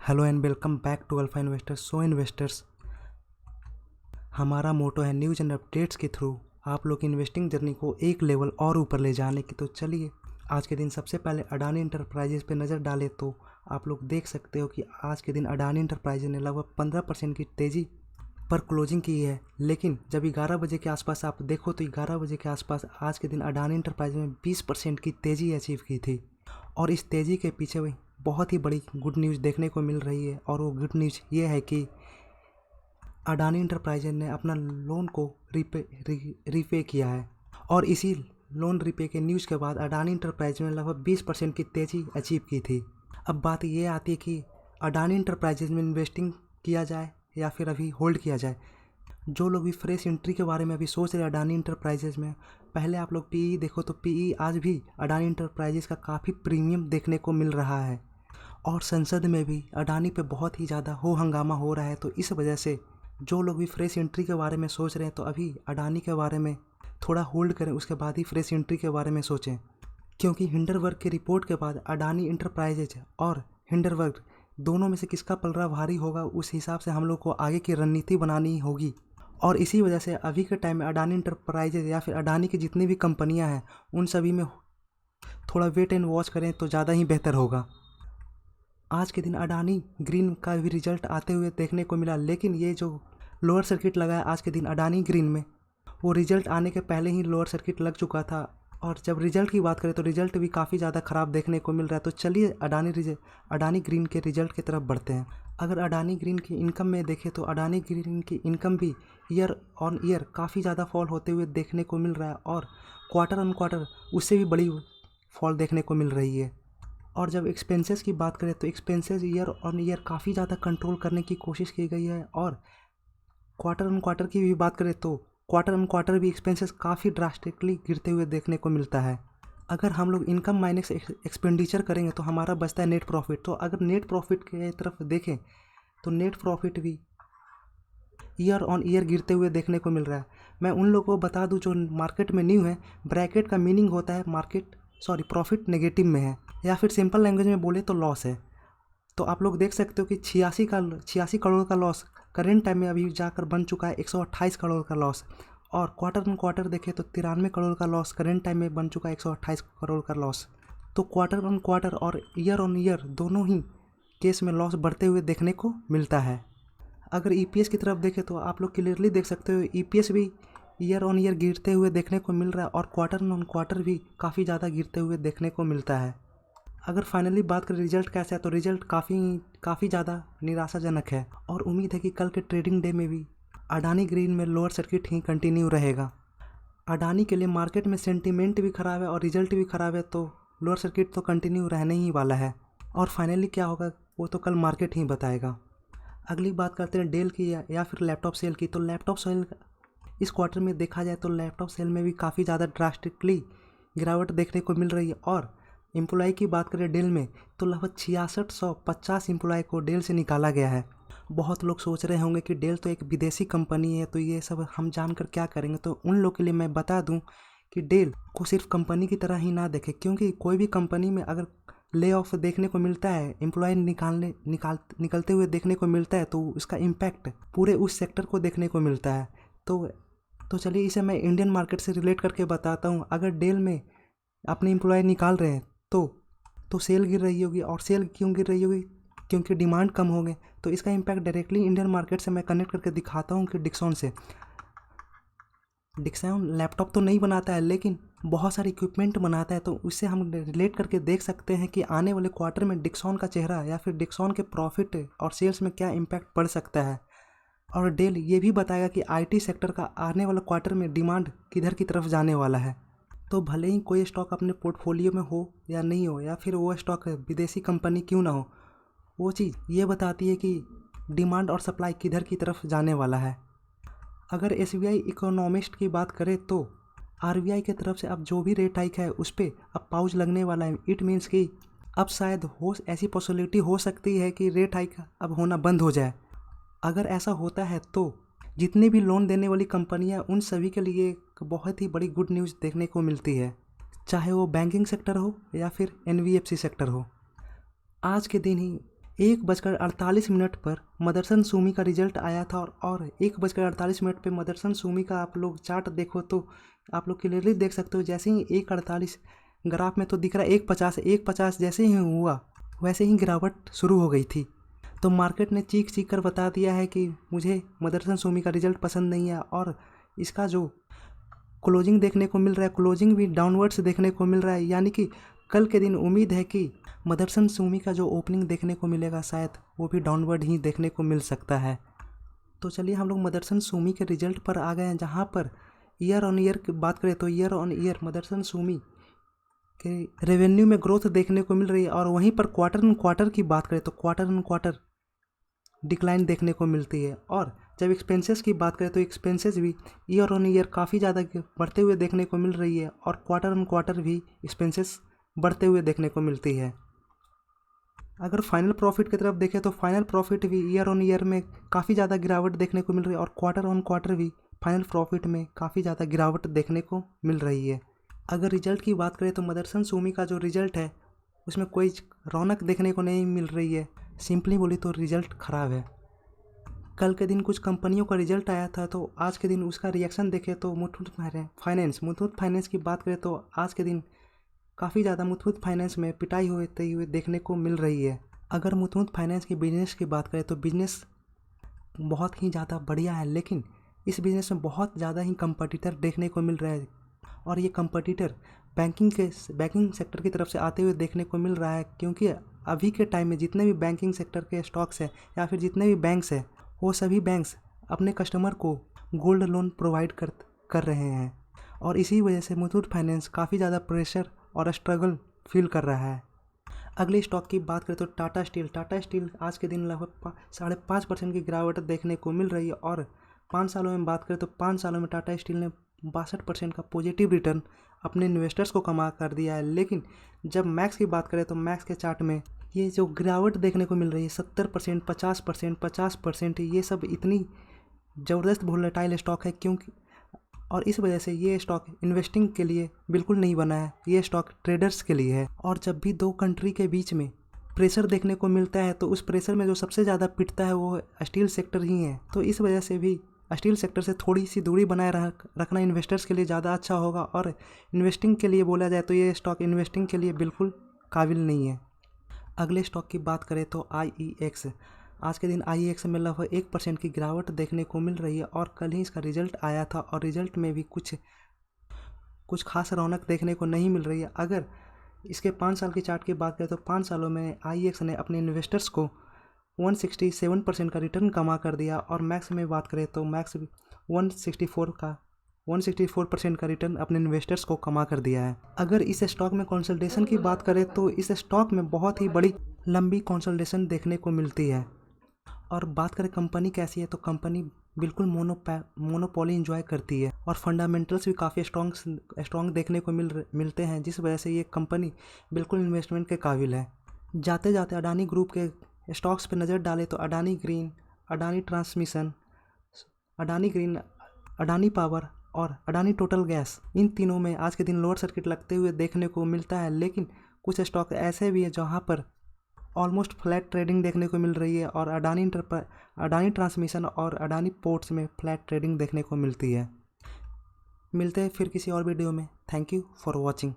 Hello and welcome back to Alpha Investors. So investors, हमारा motto है news and updates के through आप लोग की इन्वेस्टिंग जर्नी को एक लेवल और ऊपर ले जाने की। तो चलिए आज के दिन सबसे पहले अडानी इंटरप्राइजेज पे नज़र डालें तो आप लोग देख सकते हो कि आज के दिन अडानी इंटरप्राइजेज ने लगभग 15% की तेज़ी पर क्लोजिंग की है। लेकिन जब 11 बजे के आसपास आप देखो तो 11 बजे के आसपास आज के दिन अडानी इंटरप्राइजेज में 20% की तेज़ी अचीव की थी। और इस तेज़ी के पीछे वही बहुत ही बड़ी गुड न्यूज़ देखने को मिल रही है, और वो गुड न्यूज़ ये है कि अडानी इंटरप्राइजेज ने अपना लोन को रीपे किया है। और इसी लोन रीपे के न्यूज़ के बाद अडानी इंटरप्राइजेज ने लगभग 20% की तेज़ी अचीव की थी। अब बात ये आती है कि अडानी इंटरप्राइजेज में इन्वेस्टिंग किया जाए या फिर अभी होल्ड किया जाए। जो लोग भी फ्रेश एंट्री के बारे में अभी सोच रहे हैं अडानी इंटरप्राइजेज में, पहले आप लोग पीई देखो तो पीई आज भी अडानी इंटरप्राइजेज का काफ़ी प्रीमियम देखने को मिल रहा है। और संसद में भी अडानी पे बहुत ही ज़्यादा हो हंगामा हो रहा है। तो इस वजह से जो लोग भी फ्रेश एंट्री के बारे में सोच रहे हैं तो अभी अडानी के बारे में थोड़ा होल्ड करें, उसके बाद ही फ्रेश एंट्री के बारे में सोचें। क्योंकि हिंडरबर्ग की रिपोर्ट के बाद अडानी इंटरप्राइजेज और हिंडरबर्ग दोनों में से किसका पलड़ा भारी होगा, उस हिसाब से हम लोग को आगे की रणनीति बनानी होगी। और इसी वजह से अभी के टाइम में अडानी इंटरप्राइजेज या फिर अडानी की जितनी भी कंपनियां हैं उन सभी में थोड़ा वेट एंड वॉच करें तो ज़्यादा ही बेहतर होगा। आज के दिन अडानी ग्रीन का भी रिजल्ट आते हुए देखने को मिला, लेकिन ये जो लोअर सर्किट लगा है आज के दिन अडानी ग्रीन में, वो रिजल्ट आने के पहले ही लोअर सर्किट लग चुका था। और जब रिजल्ट की बात करें तो रिजल्ट भी काफ़ी ज़्यादा ख़राब देखने को मिल रहा है। तो चलिए अडानी ग्रीन के रिजल्ट की तरफ बढ़ते हैं। अगर अडानी ग्रीन की इनकम में देखें तो अडानी ग्रीन की इनकम भी ईयर ऑन ईयर काफ़ी ज़्यादा फॉल होते हुए देखने को मिल रहा है, और क्वार्टर ऑन क्वार्टर उससे भी बड़ी फॉल देखने को मिल रही है। और जब एक्सपेंसेस की बात करें तो एक्सपेंसेस ईयर ऑन ईयर काफ़ी ज़्यादा कंट्रोल करने की कोशिश की गई है। और क्वार्टर ऑन क्वार्टर की भी बात करें तो क्वार्टर ऑन क्वार्टर भी एक्सपेंसेस काफ़ी ड्रास्टिकली गिरते हुए देखने को मिलता है। अगर हम लोग इनकम माइनस एक्सपेंडिचर करेंगे तो हमारा बचता है नेट प्रॉफिट। तो अगर नेट प्रॉफिट की तरफ देखें तो नेट प्रॉफिट भी ईयर ऑन ईयर गिरते हुए देखने को मिल रहा है। मैं उन लोगों को बता दूं जो मार्केट में न्यू है, ब्रैकेट का मीनिंग होता है प्रॉफिट नेगेटिव में है, या फिर सिंपल लैंग्वेज में बोले तो लॉस है। तो आप लोग देख सकते हो कि 86 करोड़ का लॉस करेंट टाइम में अभी जाकर बन चुका है 128 करोड़ का लॉस। और क्वार्टर ऑन क्वार्टर देखें तो 93 करोड़ का लॉस करेंट टाइम में बन चुका है 128 करोड़ का लॉस। तो क्वार्टर ऑन क्वार्टर और ईयर ऑन ईयर दोनों ही केस में लॉस बढ़ते हुए देखने को मिलता है। अगर ईपीएस की तरफ देखें तो आप लोग क्लियरली देख सकते हो ईपीएस भी ईयर ऑन ईयर गिरते हुए देखने को मिल रहा है, और क्वार्टर ऑन क्वार्टर भी काफ़ी ज़्यादा गिरते हुए देखने को मिलता है। अगर फाइनली बात करें रिजल्ट कैसा है तो रिजल्ट काफ़ी ज़्यादा निराशाजनक है, और उम्मीद है कि कल के ट्रेडिंग डे में भी अडानी ग्रीन में लोअर सर्किट ही कंटिन्यू रहेगा। अडानी के लिए मार्केट में सेंटीमेंट भी ख़राब है और रिजल्ट भी ख़राब है, तो लोअर सर्किट तो कंटिन्यू रहने ही वाला है। और फाइनली क्या होगा वो तो कल मार्केट ही बताएगा। अगली बात करते हैं डेल की या फिर लैपटॉप सेल की। तो लैपटॉप सेल इस क्वार्टर में देखा जाए तो लैपटॉप सेल में भी काफ़ी ज़्यादा ड्रास्टिकली गिरावट देखने को मिल रही है। और एम्प्लॉय की बात करें डेल में तो लगभग 6650 एम्प्लॉय को डेल से निकाला गया है। बहुत लोग सोच रहे होंगे कि डेल तो एक विदेशी कंपनी है, तो ये सब हम जानकर क्या करेंगे। तो उन लोग के लिए मैं बता दूं कि डेल को सिर्फ कंपनी की तरह ही ना देखें, क्योंकि कोई भी कंपनी में अगर ले ऑफ देखने को मिलता है, एम्प्लॉय निकलते हुए देखने को मिलता है, तो उसका इम्पैक्ट पूरे उस सेक्टर को देखने को मिलता है। तो चलिए इसे मैं इंडियन मार्केट से रिलेट करके बताता हूँ। अगर डेल में अपने एम्प्लॉय निकाल रहे हैं तो सेल गिर रही होगी, और सेल क्यों गिर रही होगी, क्योंकि डिमांड कम हो गए। तो इसका इम्पैक्ट डायरेक्टली इंडियन मार्केट से मैं कनेक्ट करके दिखाता हूँ कि डिक्सन लैपटॉप तो नहीं बनाता है लेकिन बहुत सारे इक्विपमेंट बनाता है। तो उससे हम रिलेट करके देख सकते हैं कि आने वाले क्वार्टर में डिक्सन का चेहरा या फिर डिक्सन के प्रॉफिट और सेल्स में क्या इम्पैक्ट पड़ सकता है। और डेल ये भी बताएगा कि आईटी सेक्टर का आने वाला क्वार्टर में डिमांड किधर की तरफ जाने वाला है। तो भले ही कोई स्टॉक अपने पोर्टफोलियो में हो या नहीं हो, या फिर वो स्टॉक विदेशी कंपनी क्यों ना हो, वो चीज़ ये बताती है कि डिमांड और सप्लाई किधर की तरफ जाने वाला है। अगर एसबीआई इकोनॉमिस्ट की बात करें तो आरबीआई की तरफ से अब जो भी रेट हाइक है उस पर अब पाउज लगने वाला है। इट मीन्स कि अब शायद ऐसी पॉसिबिलिटी हो सकती है कि रेट हाइक अब होना बंद हो जाए। अगर ऐसा होता है तो जितने भी लोन देने वाली कंपनियां उन सभी के लिए एक बहुत ही बड़ी गुड न्यूज़ देखने को मिलती है, चाहे वो बैंकिंग सेक्टर हो या फिर एनबीएफसी सेक्टर हो। आज के दिन ही 1:48 पर मदरसन सुमी का रिजल्ट आया था और 1:48 पे मदरसन सुमी का आप लोग चार्ट देखो तो आप लोग क्लियरली देख सकते हो। जैसे ही 1:48 ग्राफ में तो दिख रहा है 1:50 1:50 जैसे ही हुआ वैसे ही गिरावट शुरू हो गई थी। तो मार्केट ने चीख चीख कर बता दिया है कि मुझे मदरसन सुमी का रिजल्ट पसंद नहीं है और इसका जो क्लोजिंग देखने को मिल रहा है क्लोजिंग भी डाउनवर्ड्स देखने को मिल रहा है। यानी कि कल के दिन उम्मीद है कि मदरसन सुमी का जो ओपनिंग देखने को मिलेगा शायद वो भी डाउनवर्ड ही देखने को मिल सकता है। तो चलिए हम लोग मदरसन सुमी के रिजल्ट पर आ गए हैं, जहाँ पर ईयर ऑन ईयर की बात करें तो year on year Motherson Sumi के रेवेन्यू में ग्रोथ देखने को मिल रही है और वहीं पर क्वार्टर ऑन क्वार्टर की बात करें तो क्वार्टर ऑन क्वार्टर डिक्लाइन देखने को मिलती है। और जब एक्सपेंसेस की बात करें तो एक्सपेंसेस भी ईयर ऑन ईयर काफ़ी ज़्यादा बढ़ते हुए देखने को मिल रही है और क्वार्टर ऑन क्वार्टर भी एक्सपेंसेस बढ़ते हुए देखने को मिलती है। अगर फाइनल प्रॉफिट की तरफ देखें तो फाइनल प्रॉफिट भी ईयर ऑन ईयर में काफ़ी ज़्यादा गिरावट देखने को मिल रही है और क्वार्टर ऑन क्वार्टर भी फाइनल प्रॉफिट में काफ़ी ज़्यादा गिरावट देखने को मिल रही है। अगर रिजल्ट की बात करें तो मदरसन सुमी का जो रिजल्ट है उसमें कोई रौनक देखने को नहीं मिल रही है। सिंपली बोली तो रिजल्ट ख़राब है। कल के दिन कुछ कंपनियों का रिजल्ट आया था तो आज के दिन उसका रिएक्शन देखें तो मुथूट फाइनेंस की बात करें तो आज के दिन काफ़ी ज़्यादा मुथूट फाइनेंस में पिटाई होते हुए देखने को मिल रही है। अगर मुथूट फाइनेंस के बिजनेस की बात करें तो बिजनेस बहुत ही ज़्यादा बढ़िया है, लेकिन इस बिज़नेस में बहुत ज़्यादा ही कंपटीटर देखने को मिल रहा है और ये कंपटीटर बैंकिंग सेक्टर की तरफ से आते हुए देखने को मिल रहा है। क्योंकि अभी के टाइम में जितने भी बैंकिंग सेक्टर के स्टॉक्स हैं या फिर जितने भी बैंक्स हैं वो सभी बैंक्स अपने कस्टमर को गोल्ड लोन प्रोवाइड कर रहे हैं और इसी वजह से मुथूट फाइनेंस काफ़ी ज़्यादा प्रेशर और स्ट्रगल फील कर रहा है। अगले स्टॉक की बात करें तो टाटा स्टील आज के दिन लगभग 5.5% की गिरावट देखने को मिल रही है और 5 सालों में बात करें तो 5 सालों में टाटा स्टील ने 62% का पॉजिटिव रिटर्न अपने इन्वेस्टर्स को कमा कर दिया है। लेकिन जब मैक्स की बात करें तो मैक्स के चार्ट में ये जो गिरावट देखने को मिल रही है 70%, 50%, ये सब इतनी ज़बरदस्त वोलेटाइल स्टॉक है क्योंकि और इस वजह से ये स्टॉक इन्वेस्टिंग के लिए बिल्कुल नहीं बना है, ये स्टॉक ट्रेडर्स के लिए है। और जब भी दो कंट्री के बीच में प्रेशर देखने को मिलता है तो उस प्रेशर में जो सबसे ज़्यादा पिटता है वो स्टील सेक्टर ही है। तो इस वजह से भी स्टील सेक्टर से थोड़ी सी दूरी बनाए रखना इन्वेस्टर्स के लिए ज़्यादा अच्छा होगा और इन्वेस्टिंग के लिए बोला जाए तो ये स्टॉक इन्वेस्टिंग के लिए बिल्कुल काबिल नहीं है। अगले स्टॉक की बात करें तो IEX, आज के दिन IEX में लगभग 1% की गिरावट देखने को मिल रही है और कल ही इसका रिजल्ट आया था और रिजल्ट में भी कुछ खास रौनक देखने को नहीं मिल रही है। अगर इसके 5 साल की चार्ट की बात करें तो 5 सालों में IEX ने अपने इन्वेस्टर्स को 167% का रिटर्न कमा कर दिया और मैक्स में बात करें तो मैक्स भी 164% का रिटर्न अपने इन्वेस्टर्स को कमा कर दिया है। अगर इस स्टॉक में कंसोलिडेशन की बात करें तो इस स्टॉक में बहुत ही बड़ी लंबी कंसोलिडेशन देखने को मिलती है। और बात करें कंपनी कैसी है तो कंपनी बिल्कुल मोनोपोली इंजॉय करती है और फंडामेंटल्स भी काफ़ी स्ट्रॉन्ग देखने को मिलते हैं, जिस वजह से ये कंपनी बिल्कुल इन्वेस्टमेंट के काबिल है। जाते जाते अडानी ग्रुप के स्टॉक्स पे नज़र डालें तो Adani green, Adani transmission, Adani power और अडानी टोटल गैस, इन तीनों में आज के दिन लोअर सर्किट लगते हुए देखने को मिलता है। लेकिन कुछ स्टॉक ऐसे भी है जहाँ पर ऑलमोस्ट फ्लैट ट्रेडिंग देखने को मिल रही है और अडानी ट्रांसमिशन और अडानी पोर्ट्स में फ्लैट ट्रेडिंग देखने को मिलती है। मिलते हैं फिर किसी और वीडियो में। Thank you for watching.